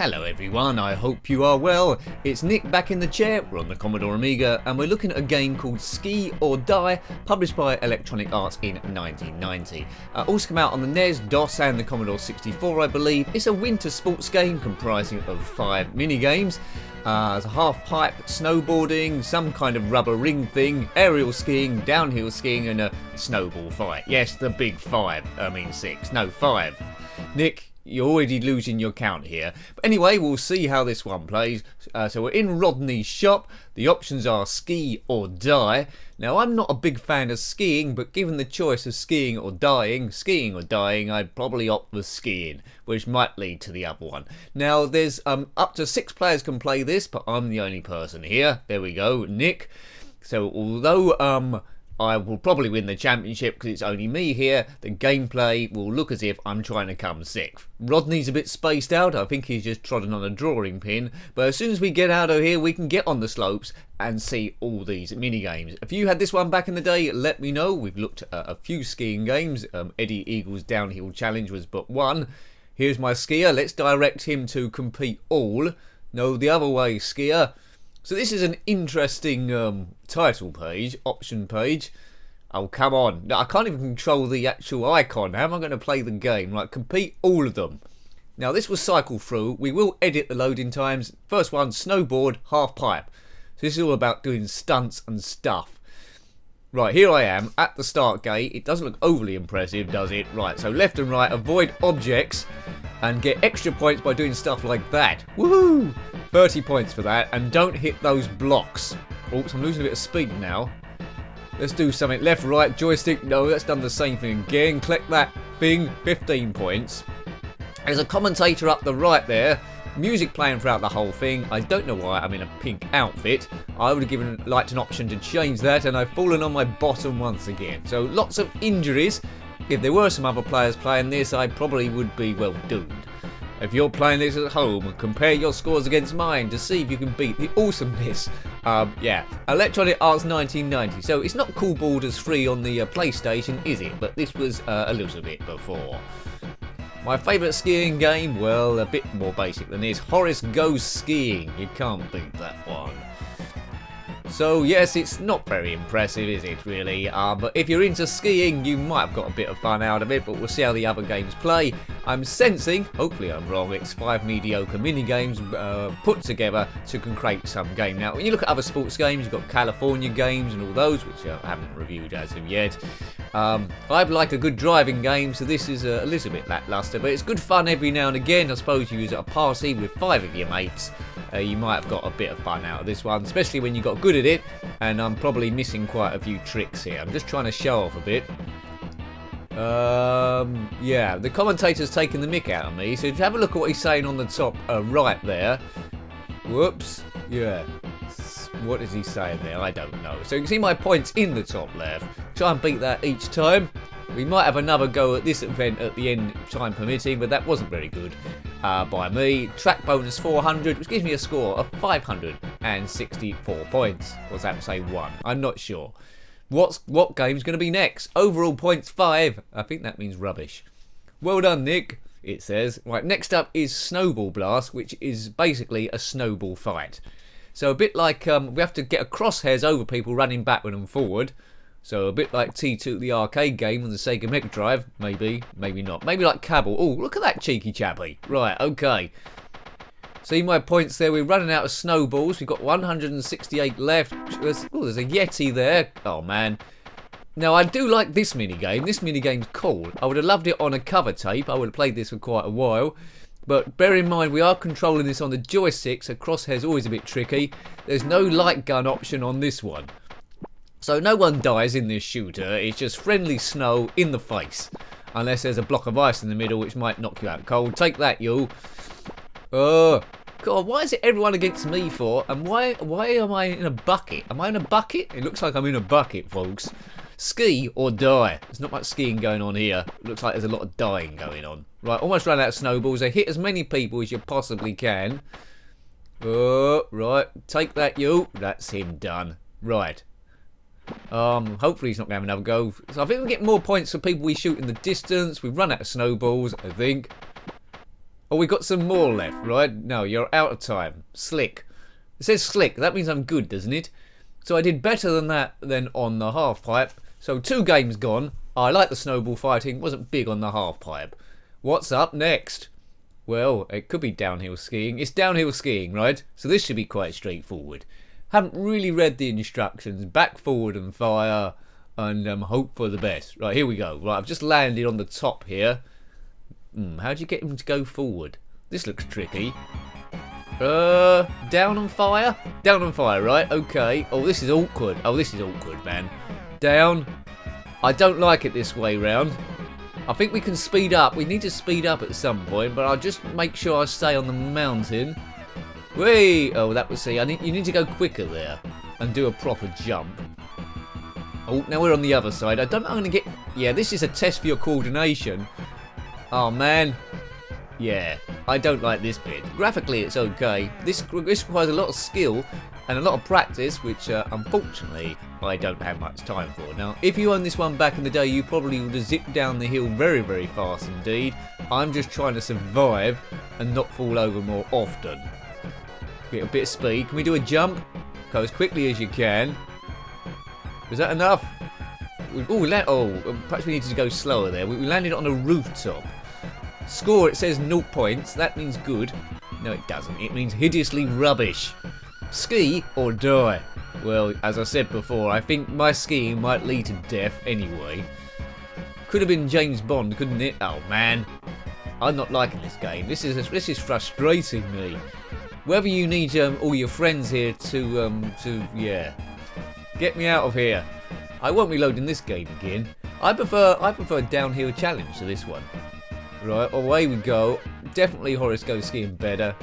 Hello everyone, I hope you are well. It's Nick back in the chair, we're on the Commodore Amiga and we're looking at a game called Ski or Die, published by Electronic Arts in 1990. Also come out on the NES, DOS and the Commodore 64 I believe. It's a winter sports game comprising of 5 mini-games. There's a half-pipe, snowboarding, some kind of rubber ring thing, aerial skiing, downhill skiing and a snowball fight. Yes, the big 6, no 5. Nick, you're already losing your count here. But anyway, we'll see how this one plays. So we're in Rodney's shop. The options are ski or die. Now, I'm not a big fan of skiing, but given the choice of skiing or dying, I'd probably opt for skiing, which might lead to the other one. Now, there's up to 6 players can play this, but I'm the only person here. There we go, Nick. So although I will probably win the championship because it's only me here, the gameplay will look as if I'm trying to come 6th. Rodney's a bit spaced out, I think he's just trodden on a drawing pin, but as soon as we get out of here we can get on the slopes and see all these mini-games. If you had this one back in the day, let me know. We've looked at a few skiing games. Eddie Eagle's Downhill Challenge was but one. Here's my skier, let's direct him to compete all. No, the other way, skier. So this is an interesting title page, option page. Oh, come on. Now, I can't even control the actual icon. How am I going to play the game? Like, compete all of them. Now, this will cycle through. We will edit the loading times. First one, snowboard, half-pipe. So this is all about doing stunts and stuff. Right, here I am at the start gate. It doesn't look overly impressive, does it? Right, so left and right, avoid objects and get extra points by doing stuff like that. Woohoo! 30 points for that, and don't hit those blocks. Oops, I'm losing a bit of speed now. Let's do something. Left, right, joystick. No, that's done the same thing again. Click that thing. 15 points. There's a commentator up the right there. Music playing throughout the whole thing. I don't know why I'm in a pink outfit. I would have liked an option to change that, and I've fallen on my bottom once again. So lots of injuries. If there were some other players playing this, I probably would be, well, doomed. If you're playing this at home, compare your scores against mine to see if you can beat the awesomeness. Yeah, Electronic Arts 1990. So it's not Cool Borders 3 on the PlayStation, is it? But this was a little bit before. My favourite skiing game, well, a bit more basic than this. Horace Goes Skiing. You can't beat that one. So yes, it's not very impressive, is it really? But if you're into skiing, you might have got a bit of fun out of it, but we'll see how the other games play. I'm sensing, hopefully I'm wrong, it's 5 mediocre mini-games put together to create some game. Now, when you look at other sports games, you've got California games and all those, which I haven't reviewed as of yet. I'd like a good driving game, so this is a little bit lackluster, but it's good fun every now and again. I suppose you use it at a party with 5 of your mates. You might have got a bit of fun out of this one, especially when you got good at it, and I'm probably missing quite a few tricks here. I'm just trying to show off a bit. Yeah, the commentator's taking the mick out of me, so have a look at what he's saying on the top right there. Whoops, yeah. What is he saying there? I don't know. So you can see my points in the top left. Try and beat that each time. We might have another go at this event at the end, time permitting, but that wasn't very good by me. Track bonus 400, which gives me a score of 564 points. What's that to say? 1? I'm not sure. What game's going to be next? Overall points 5. I think that means rubbish. Well done, Nick, it says. Right, next up is Snowball Blasts, which is basically a snowball fight. So a bit like we have to get a crosshairs over people running backward and forward. So a bit like T2, the arcade game on the Sega Mega Drive. Maybe, maybe not. Maybe like Cabal. Oh, look at that cheeky chappy. Right, okay. See my points there. We're running out of snowballs. We've got 168 left. There's a Yeti there. Oh, man. Now, I do like this minigame. This minigame's cool. I would have loved it on a cover tape. I would have played this for quite a while. But bear in mind, we are controlling this on the joystick, so crosshair's always a bit tricky. There's no light gun option on this one. So no one dies in this shooter. It's just friendly snow in the face. Unless there's a block of ice in the middle, which might knock you out cold. Take that, you. Oh, God, why is it everyone against me for? And why am I in a bucket? Am I in a bucket? It looks like I'm in a bucket, folks. Ski or die. There's not much skiing going on here. It looks like there's a lot of dying going on. Right, almost ran out of snowballs. So hit as many people as you possibly can. Oh, right. Take that, you. That's him done. Right. Hopefully he's not going to have another go. So I think we get more points for people we shoot in the distance. We've run out of snowballs, I think. Oh, we got some more left, right? No, you're out of time. Slick. It says slick. That means I'm good, doesn't it? So I did better than that than on the half pipe. So 2 games gone. I like the snowball fighting. Wasn't big on the half pipe. What's up next? Well, it could be downhill skiing. It's downhill skiing, right? So this should be quite straightforward. Haven't really read the instructions. Back, forward and fire. And hope for the best. Right, here we go. Right, I've just landed on the top here. How do you get him to go forward? This looks tricky. Down and fire? Down and fire, right? Okay. Oh, this is awkward. Oh, this is awkward, man. Down. I don't like it this way round. I think we can speed up. We need to speed up at some point, but I'll just make sure I stay on the mountain. Whee! Oh, that was, see, you need to go quicker there and do a proper jump. Oh, now we're on the other side. I don't know I'm going to get... Yeah, this is a test for your coordination. Oh, man. Yeah, I don't like this bit. Graphically, it's okay. This requires a lot of skill and a lot of practice, which, unfortunately, I don't have much time for. Now, if you owned this one back in the day, you probably would have zipped down the hill very, very fast indeed. I'm just trying to survive and not fall over more often. Get a bit of speed. Can we do a jump? Go as quickly as you can. Was that enough? Oh, perhaps we need to go slower there. We landed on a rooftop. Score, it says 0 points. That means good. No, it doesn't. It means hideously rubbish. Ski or die? Well, as I said before, I think my skiing might lead to death anyway. Could have been James Bond, couldn't it? Oh, man. I'm not liking this game. This is frustrating me. Whether you need all your friends here to yeah, get me out of here. I won't be loading this game again. I prefer downhill challenge to this one. Right, away we go. Definitely Horace goes skiing better.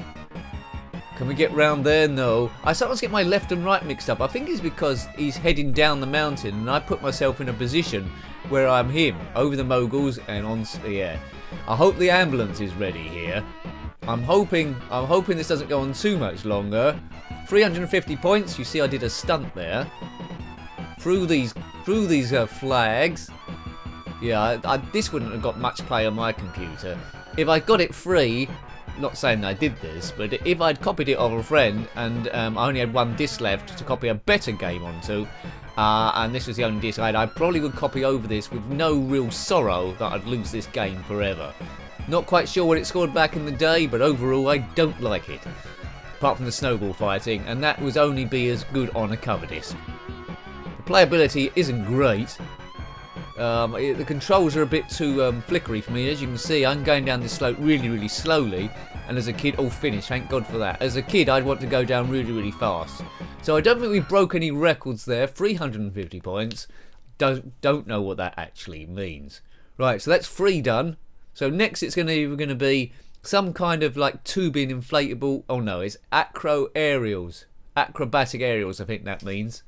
Can we get round there? No. I sometimes get my left and right mixed up. I think it's because he's heading down the mountain and I put myself in a position where I'm him, over the moguls and on... Yeah. I hope the ambulance is ready here. I'm hoping this doesn't go on too much longer. 350 points. You see I did a stunt there. Through these flags. Yeah, this wouldn't have got much play on my computer. If I got it free, not saying I did this, but if I'd copied it off a friend and I only had 1 disc left to copy a better game onto, and this was the only disc I had, I probably would copy over this with no real sorrow that I'd lose this game forever. Not quite sure what it scored back in the day, but overall I don't like it. Apart from the snowball fighting, and that would only be as good on a cover disc. The playability isn't great. The controls are a bit too flickery for me. As you can see, I'm going down this slope really, really slowly. And as a kid, oh, finish, thank God for that. As a kid, I'd want to go down really, really fast. So I don't think we broke any records there. 350 points. Don't know what that actually means. Right, so that's 3 done. So next it's going to be some kind of like tubing inflatable. Oh no, it's acrobatic aerials, I think that means.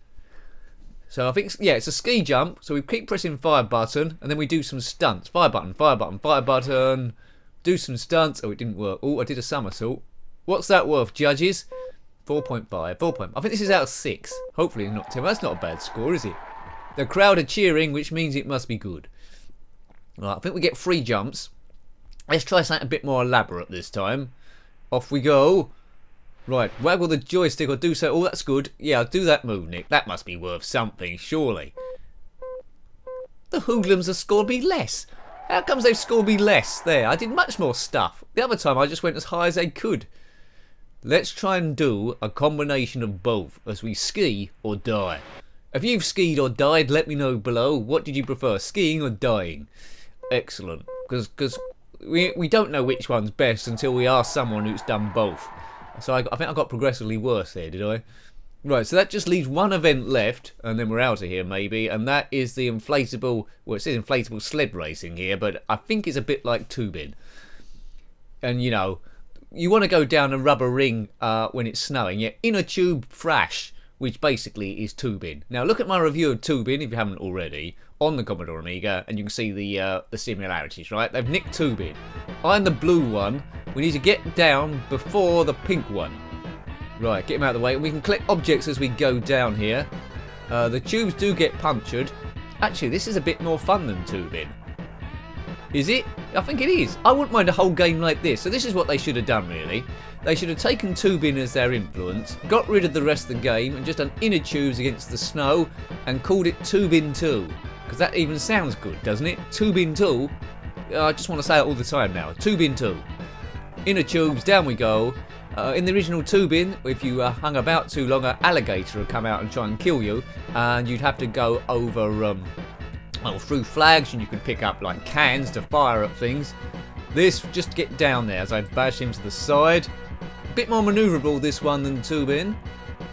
So I think, yeah, it's a ski jump. So we keep pressing fire button and then we do some stunts. Fire button, fire button, fire button. Do some stunts. Oh, it didn't work. Oh, I did a somersault. What's that worth, judges? 4.5. 4 point. I think this is out of 6. Hopefully not 10. That's not a bad score, is it? The crowd are cheering, which means it must be good. Right, I think we get 3 jumps. Let's try something a bit more elaborate this time. Off we go. Right, waggle the joystick or do so. Oh, that's good. Yeah, I'll do that move, Nick. That must be worth something, surely. The hoodlums have scored me less. How comes they've scored me less? There, I did much more stuff. The other time I just went as high as I could. Let's try and do a combination of both as we ski or die. If you've skied or died, let me know below. What did you prefer, skiing or dying? Excellent, because we don't know which one's best until we ask someone who's done both. So I think I got progressively worse there, did I? Right, so that just leaves 1 event left, and then we're out of here maybe, and that is the inflatable, well, it says inflatable sled racing here, but I think it's a bit like tubing. And, you know, you want to go down a rubber ring when it's snowing, yeah, in a tube thrash, which basically is tubing. Now, look at my review of tubing, if you haven't already, on the Commodore Amiga, and you can see the similarities, right? They've nicked tubing. I'm the blue one. We need to get down before the pink one. Right, get him out of the way. We can collect objects as we go down here. The tubes do get punctured. Actually, this is a bit more fun than tubing. Is it? I think it is. I wouldn't mind a whole game like this. So this is what they should have done, really. They should have taken tubing as their influence, got rid of the rest of the game, and just done inner tubes against the snow, and called it Tubing 2. Because that even sounds good, doesn't it? Tubing 2. I just want to say it all the time now. Tubing 2. Inner tubes, down we go. In the original tubing, if you hung about too long, an alligator would come out and try and kill you, and you'd have to go over through flags, and you could pick up like cans to fire at things. This, just get down there as I bash him to the side. A bit more manoeuvrable this one than tubing.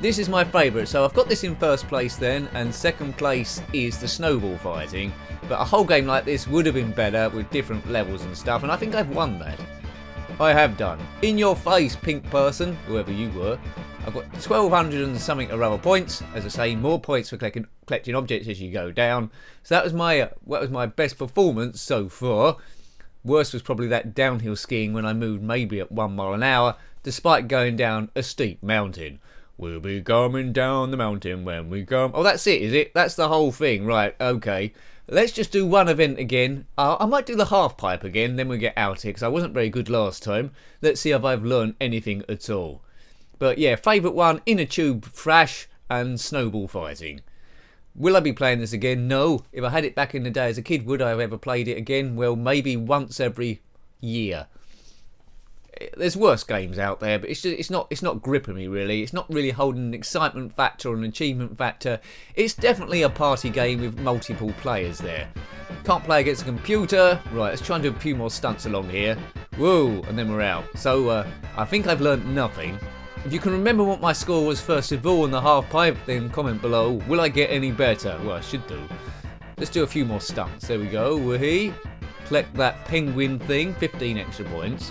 This is my favourite, so I've got this in first place then, and second place is the snowball fighting. But a whole game like this would have been better with different levels and stuff, and I think I've won that. I have done. In your face, pink person, whoever you were. I've got 1,200 and something or other points. As I say, more points for collecting objects as you go down. So that was my best performance so far. Worst was probably that downhill skiing when I moved maybe at 1 mile an hour, despite going down a steep mountain. We'll be coming down the mountain when we come. Oh, that's it, is it? That's the whole thing, right? Okay. Let's just do one event again. I might do the half pipe again, then we'll get out here, because I wasn't very good last time. Let's see if I've learned anything at all. But yeah, favourite one, inner tube thrash and snowball fighting. Will I be playing this again? No. If I had it back in the day as a kid, would I have ever played it again? Well, maybe once every year. There's worse games out there, but it's not gripping me really. It's not really holding an excitement factor or an achievement factor. It's definitely a party game with multiple players there. Can't play against a computer. Right, let's try and do a few more stunts along here. Whoa, and then we're out. So I think I've learnt nothing. If you can remember what my score was first of all in the half pipe, then comment below. Will I get any better? Well, I should do. Let's do a few more stunts. There we go. Woohee. Collect that penguin thing. 15 extra points.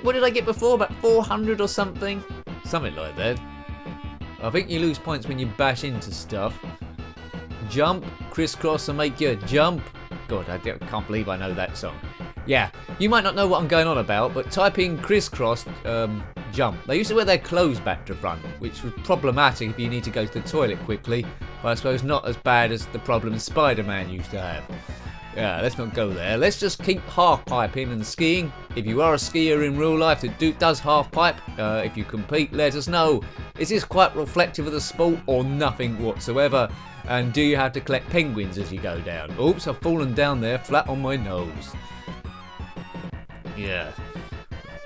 What did I get before? About 400 or something? Something like that. I think you lose points when you bash into stuff. Jump, crisscross and make you jump. God, I can't believe I know that song. Yeah, you might not know what I'm going on about, but type in crisscross, jump. They used to wear their clothes back to front, which was problematic if you need to go to the toilet quickly, but I suppose not as bad as the problem Spider-Man used to have. Yeah, let's not go there. Let's just keep half-piping and skiing. If you are a skier in real life that does half-pipe, if you compete, let us know. Is this quite reflective of the sport or nothing whatsoever? And do you have to collect penguins as you go down? Oops, I've fallen down there flat on my nose. Yeah.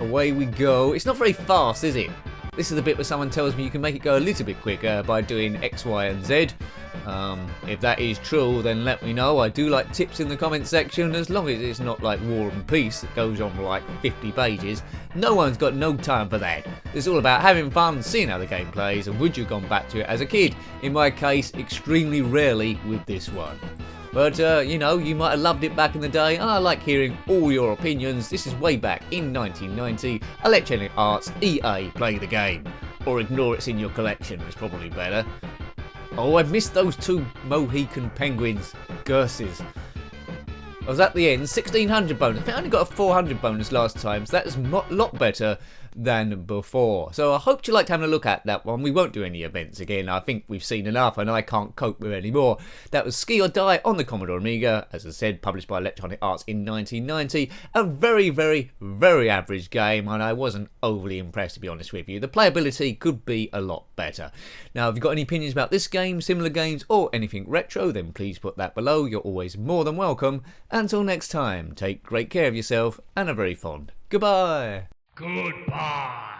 Away we go. It's not very fast, is it? This is the bit where someone tells me you can make it go a little bit quicker by doing X, Y and Z. If that is true, then let me know. I do like tips in the comment section, as long as it's not like War and Peace that goes on for like 50 pages. No one's got no time for that. It's all about having fun, seeing how the game plays, and would you have gone back to it as a kid? In my case, extremely rarely with this one. But, you know, you might have loved it back in the day, and I like hearing all your opinions. This is way back in 1990. Electronic Arts, EA, play the game. Or ignore it's in your collection, it's probably better. Oh, I missed those 2 Mohican penguins. Gurses. I was at the end, 1600 bonus. I think I only got a 400 bonus last time, so that is a lot better than before. So I hope you liked having a look at that one. We won't do any events again. I think we've seen enough and I can't cope with any more. That was Ski or Die on the Commodore Amiga, as I said, published by Electronic Arts in 1990. A very, very, very average game, and I wasn't overly impressed, to be honest with you. The playability could be a lot better. Now, if you've got any opinions about this game, similar games, or anything retro, then please put that below. You're always more than welcome. Until next time, take great care of yourself and a very fond goodbye. Goodbye.